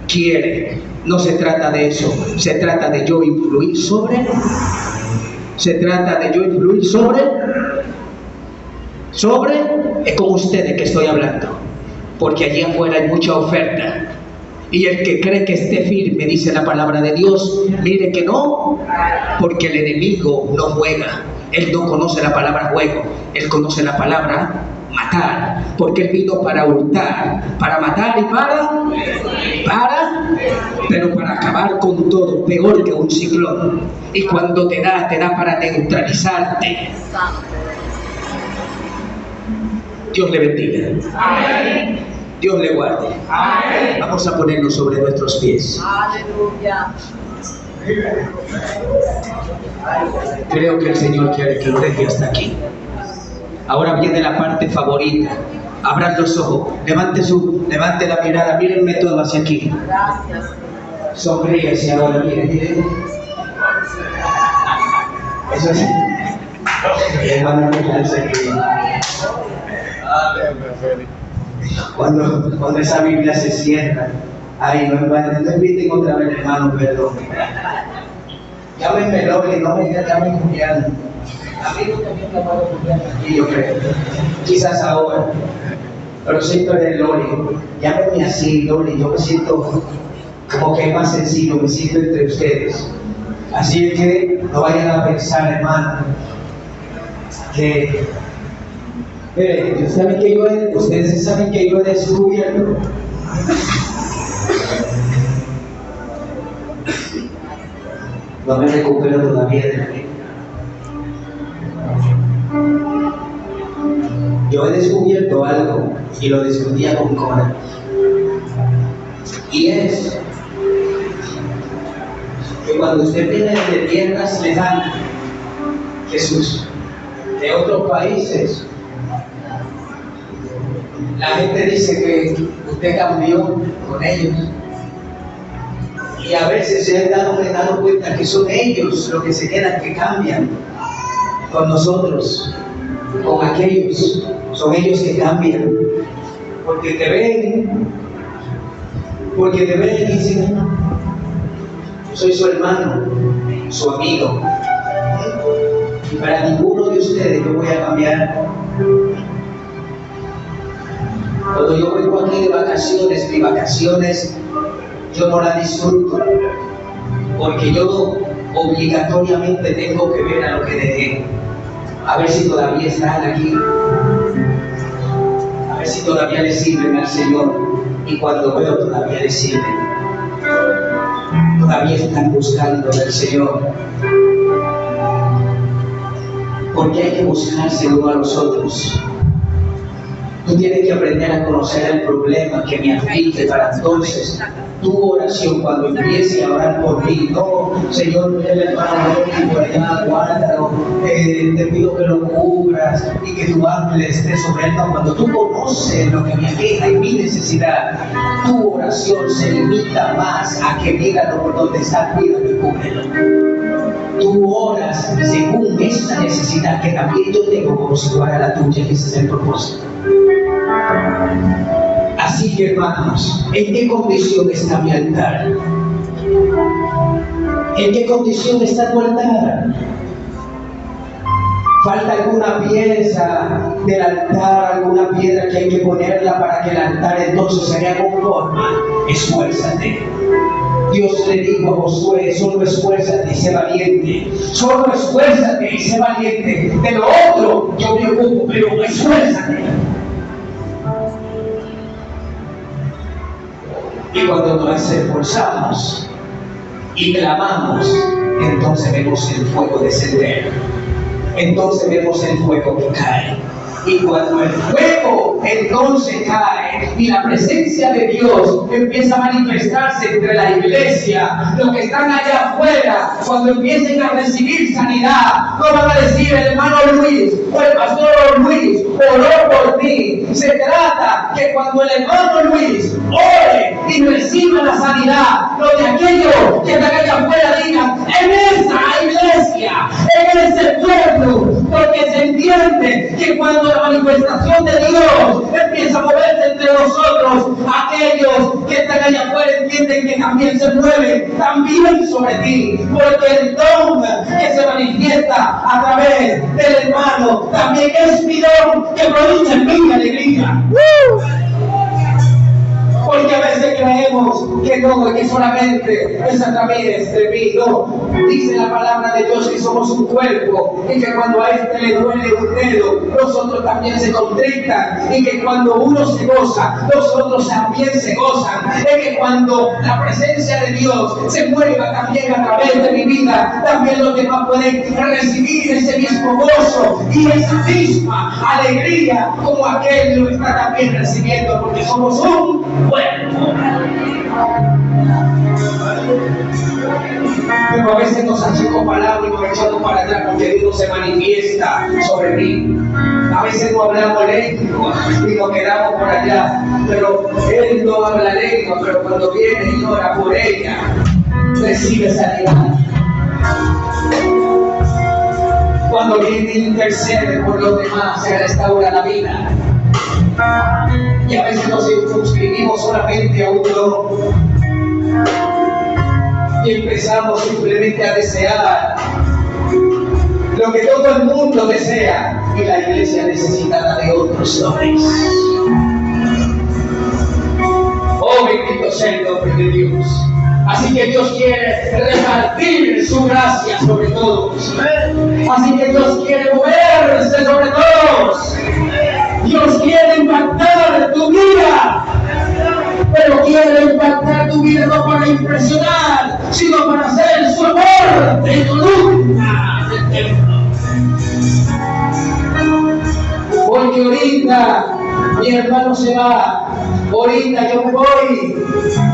[SPEAKER 1] quiere. No se trata de eso, se trata de yo influir sobre, es con ustedes que estoy hablando, porque allí afuera hay mucha oferta. Y el que cree que esté firme, dice la palabra de Dios, mire que no, porque el enemigo no juega. Él no conoce la palabra juego, él conoce la palabra matar, porque él vino para hurtar, para matar y pero para acabar con todo, peor que un ciclón. Y cuando te da para neutralizarte. Dios le bendiga. Amén. Dios le guarde. Amén. Vamos a ponernos sobre nuestros pies.
[SPEAKER 2] Aleluya.
[SPEAKER 1] Creo que el Señor quiere que lo deje hasta aquí. Ahora viene la parte favorita. Abran los ojos, levante la mirada, mírenme todo hacia aquí.
[SPEAKER 2] Gracias.
[SPEAKER 1] Sonríese ahora, miren. Eso es. Hermano, cuando esa Biblia se cierra, Ay, no inviten otra vez, hermano, perdón. Llámenme Loli, no me llamen Julián. A mí no también me llamado Julián aquí, yo creo. Quizás ahora. Pero siento de Loli. Llámenme así, Loli. Yo me siento como que es más sencillo, me siento entre ustedes. Así es que no vayan a pensar, hermano, que ustedes saben que yo he descubierto no me recupero todavía de la vida. Yo he descubierto algo y lo discutía con Cora, y es que cuando usted viene de tierras lejanas, Jesús, de otros países, la gente dice que usted cambió con ellos. Y a veces me he dado cuenta que son ellos los que se quedan, que cambian con nosotros, con aquellos. Son ellos que cambian. Porque te ven y dicen, soy su hermano, su amigo. Y para ninguno de ustedes yo voy a cambiar. Cuando yo vengo aquí de vacaciones, mis vacaciones yo no la disfruto, porque yo obligatoriamente tengo que ver a lo que dejé, a ver si todavía están aquí, a ver si todavía le sirven al Señor. Y cuando veo todavía le sirven, todavía están buscando al Señor, porque hay que buscarse uno a los otros. Tú tienes que aprender a conocer el problema que me aflige, para entonces tu oración, cuando empiece a orar por mí, no, Señor, el hermano, por allá, guárdalo, te pido que lo cubras y que tu ángel esté sobre él. No, cuando tú conoces lo que me aqueja y mi necesidad, tu oración se limita más a que míralo por donde está, cuídalo y cúbrelo. Tú oras según esa necesidad que también yo tengo, como si fuera la tuya, y ese es el propósito. Así que, hermanos, ¿en qué condición está mi altar? ¿En qué condición está tu altar? ¿Falta alguna pieza del altar, alguna piedra que hay que ponerla para que el altar entonces se vea con forma? Esfuérzate. Dios le dijo a Josué, solo esfuérzate y sé valiente. Solo esfuérzate y sé valiente. De lo otro yo me ocupo, pero esfuérzate. Y cuando nos esforzamos y clamamos, entonces vemos el fuego descender. Entonces vemos el fuego que cae. Y cuando el fuego entonces cae y la presencia de Dios empieza a manifestarse entre la iglesia, los que están allá afuera, cuando empiecen a recibir sanidad, no van a decir el hermano Luis o el pastor Luis oró por ti. Se trata que cuando el hermano Luis ore y reciba la sanidad, los de aquellos que están allá afuera digan, en esa iglesia, en ese pueblo, porque se entiende que cuando la manifestación de Dios empieza a moverse entre nosotros, aquellos que están allá afuera entienden que también se mueve también sobre ti, porque el don que se manifiesta a través del hermano también es mi don que produce en mí alegría. Porque a veces creemos que no, que solamente es a través de mí. No, dice la palabra de Dios que somos un cuerpo y que cuando a este le duele un dedo, los otros también se contritan, y que cuando uno se goza, los otros también se gozan. Es que cuando la presencia de Dios se mueva también a través de mi vida, también los demás pueden recibir ese mismo gozo y esa misma alegría como aquel lo está también recibiendo, porque somos un cuerpo. Pero a veces nos hacemos palabras y nos echamos para atrás porque Dios no se manifiesta sobre mí. A veces no hablamos lengua y nos quedamos por allá, pero Él no habla lengua, pero cuando viene y ora por ella, recibe sanidad. Cuando viene e intercede por los demás, se restaura la vida. Y a veces nos suscribimos solamente a un don. Y empezamos simplemente a desear lo que todo el mundo desea, y la iglesia necesitada de otros dones. Oh, bendito sea el nombre de Dios. Así que Dios quiere repartir su gracia sobre todos. Así que Dios quiere moverse sobre todos. Dios quiere impactar tu vida. Pero quiere impactar tu vida no para impresionar, sino para ser su amor de columna del templo. Porque ahorita mi hermano se va, ahorita yo me voy,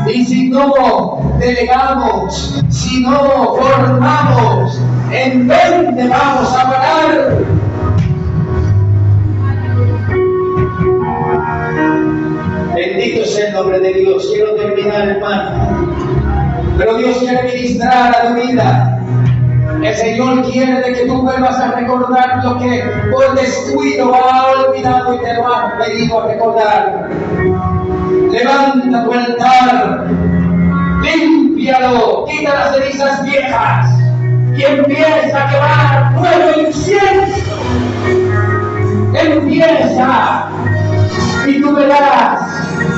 [SPEAKER 1] y si no delegamos, si no formamos, ¿en dónde vamos a parar? Bendito sea el nombre de Dios. Quiero terminar, hermano, pero Dios quiere ministrar a tu vida. El Señor quiere de que tú vuelvas a recordar lo que por descuido ha olvidado y te lo ha pedido a recordar. Levanta tu altar, límpialo, quita las cenizas viejas y empieza a quemar nuevo incienso. Empieza y tú verás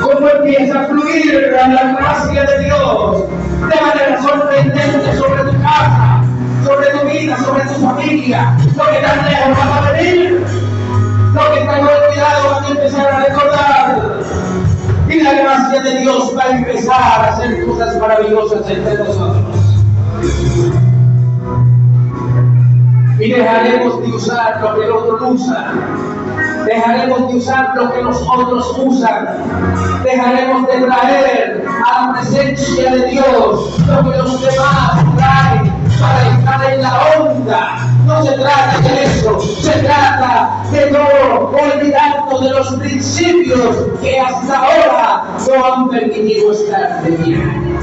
[SPEAKER 1] cómo empieza a fluir la gracia de Dios de manera sorprendente sobre tu casa, sobre tu vida, sobre tu familia. Lo que tan lejos va a venir, lo que tan olvidado van a empezar a recordar. Y la gracia de Dios va a empezar a hacer cosas maravillosas entre nosotros. Y dejaremos de usar lo que el otro usa. Dejaremos de usar lo que los otros usan. Dejaremos de traer a la presencia de Dios lo que los demás traen para estar en la onda. No se trata de eso, se trata de no olvidarnos de los principios que hasta ahora no han permitido estar de bien.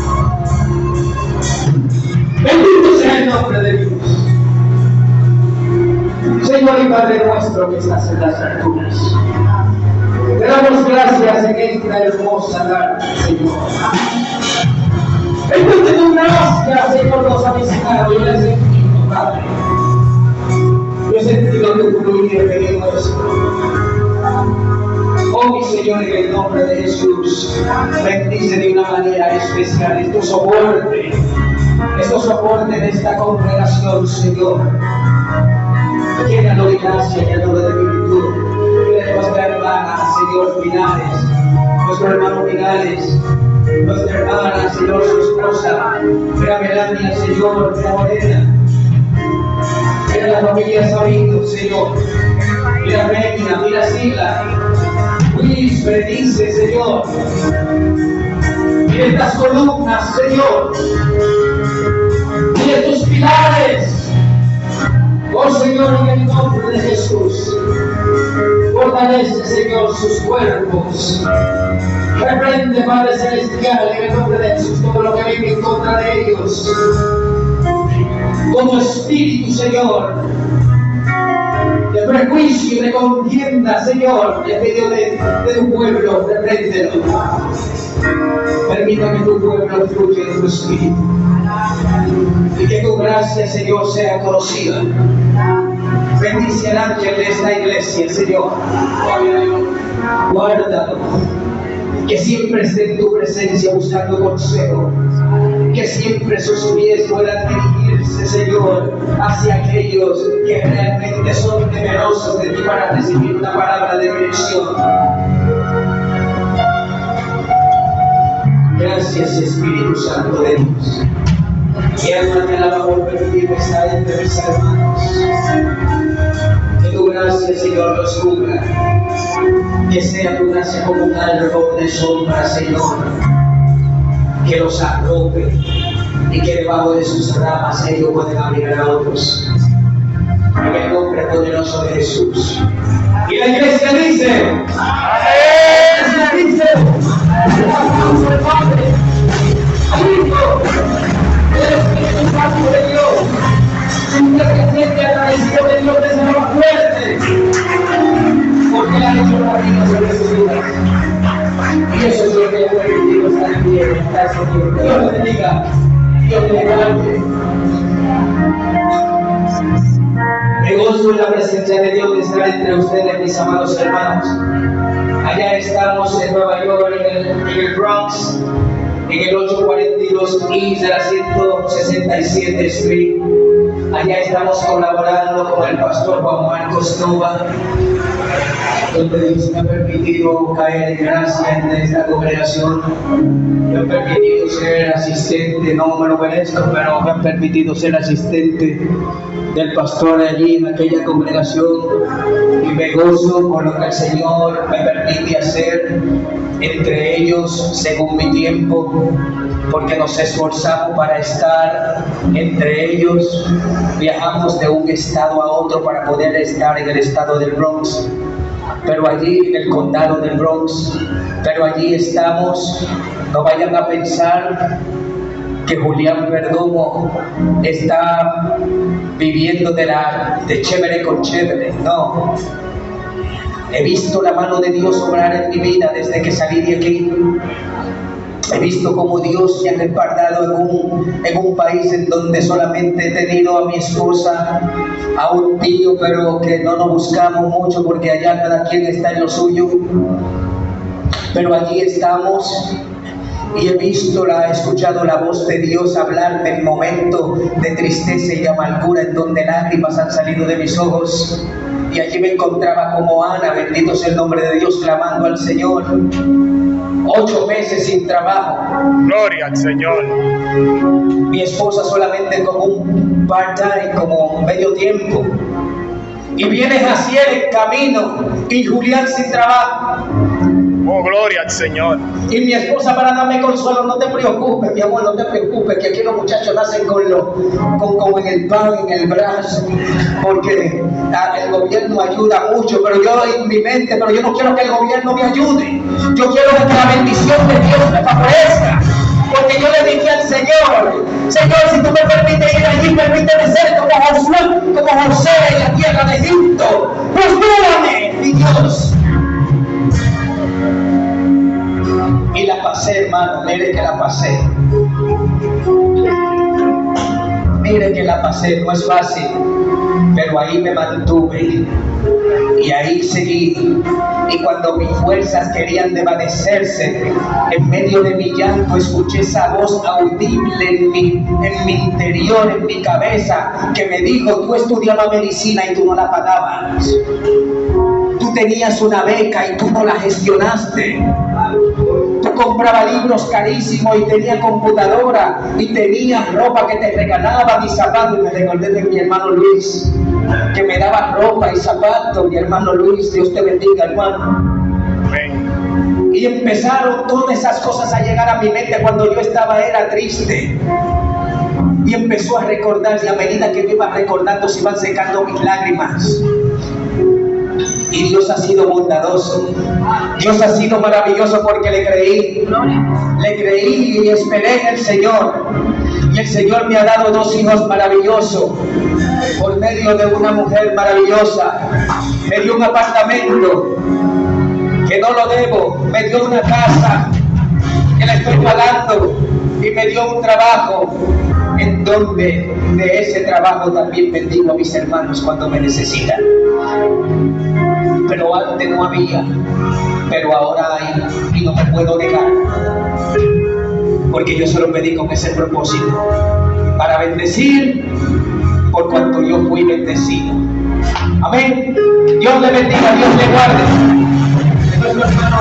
[SPEAKER 1] Bendito sea el nombre de Dios. Señor y Padre nuestro que estás en las alturas, te damos gracias en esta hermosa tarde, Señor. Entonces tu gracia, Señor, nos ha visitado y le he sentido, Padre. Yo he sentido tu fluir en nuestro. Oh, mi Señor, en el nombre de Jesús, bendice de una manera especial este soporte de esta congregación, Señor. Llénalo de gracia, llénalo de virtud. De nuestra hermana, Señor, Pinales, nuestro hermano Pinales, nuestra hermana, Señor, su esposa, mira Melania, Señor, mira Morena, mira la familia Sabino, Señor, mira Reina, mira Sila, Luis, bendice, Señor, mira estas columnas, Señor, mira estos pilares. Oh Señor, en el nombre de Jesús, fortalece, Señor, sus cuerpos. Reprende, Padre Celestial, en el nombre de Jesús, todo lo que venga en contra de ellos. Todo espíritu, Señor, de prejuicio y de contienda, Señor, en medio de tu pueblo, repréndelo. Permita que tu pueblo fluya en tu espíritu. Y que tu gracia, Señor, sea conocida. Bendice al ángel de esta iglesia, Señor. Guárdalo. Que siempre esté en tu presencia buscando consejo. Que siempre sus pies puedan dirigirse, Señor, hacia aquellos que realmente son temerosos de ti para recibir una palabra de dirección. Gracias, Espíritu Santo de Dios. Que alma te alaba por permitirme estar entre mis hermanos. Que tu gracia, Señor, los cubra. Que sea tu gracia como un árbol de sombra, Señor. Que los arrope y que debajo de sus ramas ellos pueden abrir a otros. En el nombre poderoso de Jesús. Y la iglesia dice: ¡Amén! Dice: ¡Alabamos al Padre, al Hijo, el Espíritu Santo de Dios! Un presente agradecido de Dios desde lo fuerte, porque le ha hecho la vida sobre sus vidas. Y eso es lo que ha permitido estar en pie. está ese Dios. Dios le bendiga, Dios le guarde. Me gozo en la presencia de Dios de estar entre ustedes, mis amados hermanos. Allá estamos en Nueva York, en el Bronx, en el 842 East de la 167 Street. Allá estamos colaborando con el pastor Juan Marcos Nova, donde Dios me ha permitido caer en gracia en esta congregación. Me ha permitido ser asistente, no me lo merezco, pero me ha permitido ser asistente del pastor allí en aquella congregación, y me gozo por lo que el Señor me permite hacer entre ellos según mi tiempo, porque nos esforzamos para estar entre ellos. Viajamos de un estado a otro para poder estar en el estado del Bronx, pero allí en el condado del Bronx, pero allí estamos. No vayan a pensar que Julián Perdomo está viviendo de chévere con chévere. No, he visto la mano de Dios obrar en mi vida desde que salí de aquí. He visto cómo Dios se ha respaldado en un país en donde solamente he tenido a mi esposa, a un tío, pero que no nos buscamos mucho porque allá cada quien está en lo suyo. Pero allí estamos. Y he escuchado la voz de Dios hablarme en momentos de tristeza y de amargura, en donde lágrimas han salido de mis ojos. Y allí me encontraba como Ana, bendito sea el nombre de Dios, clamando al Señor. 8 meses sin trabajo.
[SPEAKER 3] Gloria al Señor.
[SPEAKER 1] Mi esposa solamente como un part-time, como medio tiempo. Y viene Jaciel en camino y Julián sin trabajo.
[SPEAKER 3] Oh, gloria al Señor.
[SPEAKER 1] Y mi esposa, para darme consuelo: no te preocupes, mi amor, no te preocupes, que aquí los muchachos nacen con en el pan, en el brazo, porque el gobierno ayuda mucho, pero yo en mi mente, pero yo no quiero que el gobierno me ayude. Yo quiero que la bendición de Dios me favorezca, porque yo le dije al Señor: Señor, si tú me permites ir allí, permíteme ser como José en la tierra de Egipto. Postúlame, mi Dios. Y la pasé, hermano, mire que la pasé. Mire que la pasé, no es fácil, pero ahí me mantuve y ahí seguí. Y cuando mis fuerzas querían desvanecerse, en medio de mi llanto escuché esa voz audible en mi interior, en mi cabeza, que me dijo: tú estudiabas medicina y tú no la pagabas. Tú tenías una beca y tú no la gestionaste. Tú comprabas libros carísimos y tenías computadora y tenías ropa que te regalaban y zapatos. Y me recordé de mi hermano Luis, que me daba ropa y zapatos. Mi hermano Luis, Dios te bendiga, hermano.
[SPEAKER 3] Amén.
[SPEAKER 1] Y empezaron todas esas cosas a llegar a mi mente cuando yo era triste. Y empezó a recordar, y a medida que me iba recordando se iban secando mis lágrimas. Y Dios ha sido bondadoso. Dios ha sido maravilloso, porque le creí y esperé en el Señor. Y el Señor me ha dado 2 hijos maravillosos por medio de una mujer maravillosa. Me dio un apartamento que no lo debo, me dio una casa que le estoy pagando, y me dio un trabajo en donde de ese trabajo también bendigo a mis hermanos cuando me necesitan. Pero antes no había, pero ahora hay, y no me puedo negar, porque yo se lo pedí con ese propósito, para bendecir por cuanto yo fui bendecido. Amén. Dios le bendiga, Dios le guarde. Nuestro hermano